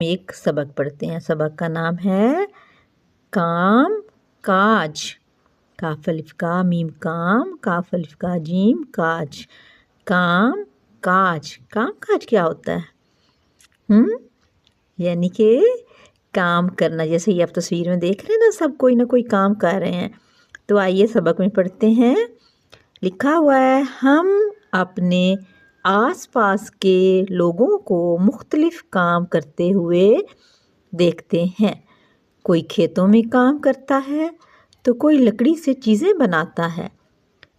एक सबक पढ़ते हैं। सबक का नाम है काम काज। काफ अलिफ का मीम काम, काफ अलिफ का जीम काज। काम काज। काम काज क्या होता है? यानी कि काम करना। जैसे ये आप तस्वीर में देख रहे हैं ना, सब कोई ना कोई काम कर रहे हैं। तो आइए सबक में पढ़ते हैं। लिखा हुआ है, हम अपने आसपास के लोगों को मुख्तलिफ काम करते हुए देखते हैं। कोई खेतों में काम करता है तो कोई लकड़ी से चीज़ें बनाता है,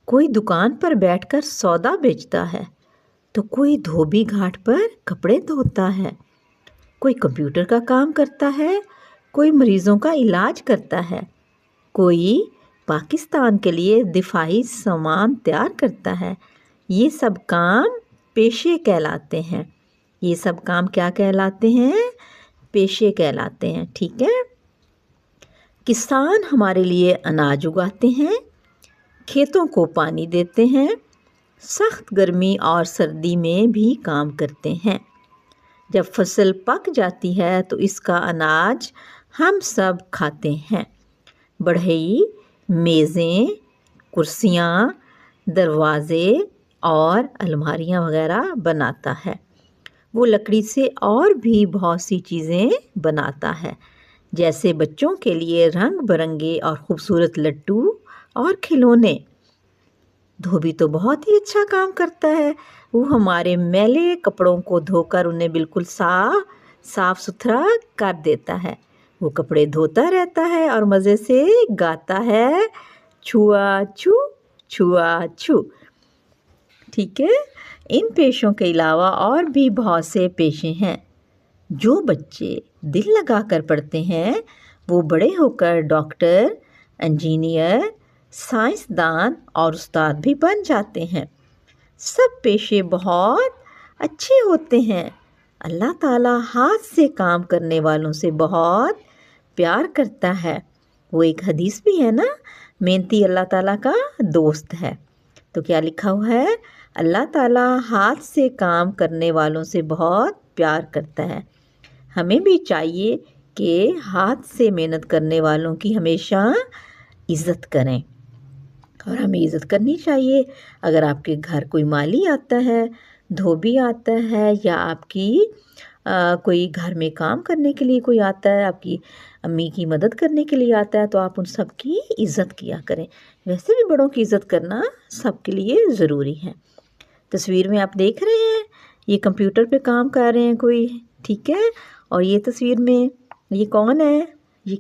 कोई दुकान पर बैठकर सौदा बेचता है तो कोई धोबी घाट पर कपड़े धोता है। कोई कंप्यूटर का काम करता है, कोई मरीजों का इलाज करता है, कोई पाकिस्तान के लिए दिफाई सामान तैयार करता है। ये सब काम पेशे कहलाते हैं। ये सब काम क्या कहलाते हैं? पेशे कहलाते हैं। ठीक है। किसान हमारे लिए अनाज उगाते हैं, खेतों को पानी देते हैं, सख्त गर्मी और सर्दी में भी काम करते हैं। जब फसल पक जाती है तो इसका अनाज हम सब खाते हैं। बढ़ई मेज़ें, कुर्सियाँ, दरवाज़े और अलमारियाँ वगैरह बनाता है। वो लकड़ी से और भी बहुत सी चीज़ें बनाता है, जैसे बच्चों के लिए रंग बिरंगे और ख़ूबसूरत लड्डू और खिलौने। धोबी तो बहुत ही अच्छा काम करता है। वो हमारे मैले कपड़ों को धोकर उन्हें बिल्कुल साफ सुथरा कर देता है। वो कपड़े धोता रहता है और मज़े से गाता है, छुआ छू छुआ छू। ठीक है। इन पेशों के अलावा और भी बहुत से पेशे हैं। जो बच्चे दिल लगाकर पढ़ते हैं वो बड़े होकर डॉक्टर, इंजीनियर, साइंसदान और उस्ताद भी बन जाते हैं। सब पेशे बहुत अच्छे होते हैं। अल्लाह ताला हाथ से काम करने वालों से बहुत प्यार करता है। वो एक हदीस भी है ना, मेहनती अल्लाह ताला का दोस्त है। तो क्या लिखा हुआ है? अल्लाह ताला हाथ से काम करने वालों से बहुत प्यार करता है। हमें भी चाहिए कि हाथ से मेहनत करने वालों की हमेशा इज़्ज़त करें और हमें इज़्ज़त करनी चाहिए। अगर आपके घर कोई माली आता है, धोबी आता है या आपकी कोई घर में काम करने के लिए कोई आता है, आपकी अम्मी की मदद करने के लिए आता है, तो आप उन सब की इज़्ज़त किया करें। वैसे भी बड़ों की इज़्ज़त करना सबके लिए ज़रूरी है। तस्वीर में आप देख रहे हैं, ये कंप्यूटर पे काम कर रहे हैं कोई। ठीक है। और ये तस्वीर में ये कौन है? ये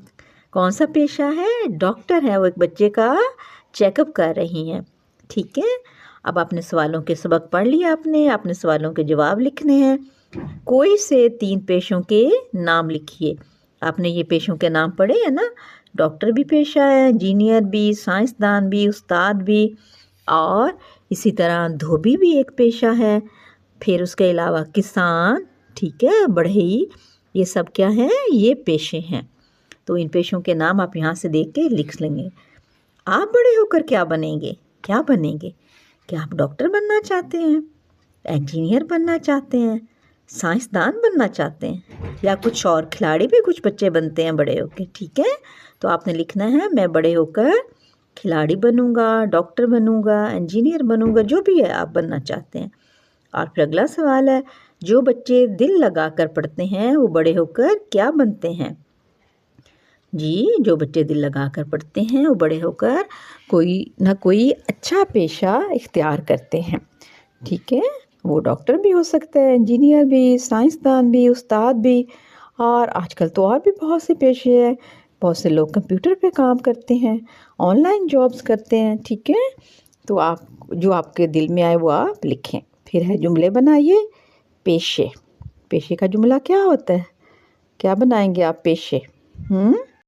कौन सा पेशा है? डॉक्टर है। वो एक बच्चे का चेकअप कर रही हैं। ठीक है। अब आपने सवालों के सबक पढ़ लिया, आपने सवालों के जवाब लिखने हैं। कोई से 3 पेशों के नाम लिखिए। आपने ये पेशों के नाम पढ़े हैं ना। डॉक्टर भी पेशा है, इंजीनियर भी, साइंसदान भी, उस्ताद भी, और इसी तरह धोबी भी एक पेशा है। फिर उसके अलावा किसान, ठीक है, बढ़ई, ये सब क्या हैं? ये पेशे हैं। तो इन पेशों के नाम आप यहाँ से देख के लिख लेंगे। आप बड़े होकर क्या बनेंगे? क्या बनेंगे? क्या आप डॉक्टर बनना चाहते हैं, इंजीनियर बनना चाहते हैं, साइंसदान बनना चाहते हैं, या कुछ और? खिलाड़ी भी कुछ बच्चे बनते हैं बड़े होकर। ठीक है। तो आपने लिखना है, मैं बड़े होकर खिलाड़ी बनूंगा, डॉक्टर बनूंगा, इंजीनियर बनूंगा, जो भी है आप बनना चाहते हैं। और फिर अगला सवाल है, जो बच्चे दिल लगाकर पढ़ते हैं वो बड़े होकर क्या बनते हैं? जी, जो बच्चे दिल लगाकर पढ़ते हैं वो बड़े होकर कोई ना कोई अच्छा पेशा इख्तियार करते हैं। ठीक है। वो डॉक्टर भी हो सकता है, इंजीनियर भी, साइंसदान भी, उस्ताद भी, और आजकल तो और भी बहुत से पेशे हैं। बहुत से लोग कंप्यूटर पे काम करते हैं, ऑनलाइन जॉब्स करते हैं। ठीक है। तो आप जो आपके दिल में आए वो आप लिखें। फिर है जुमले बनाइए। पेशे, पेशे का जुमला क्या होता है? क्या बनाएंगे आप? पेशे।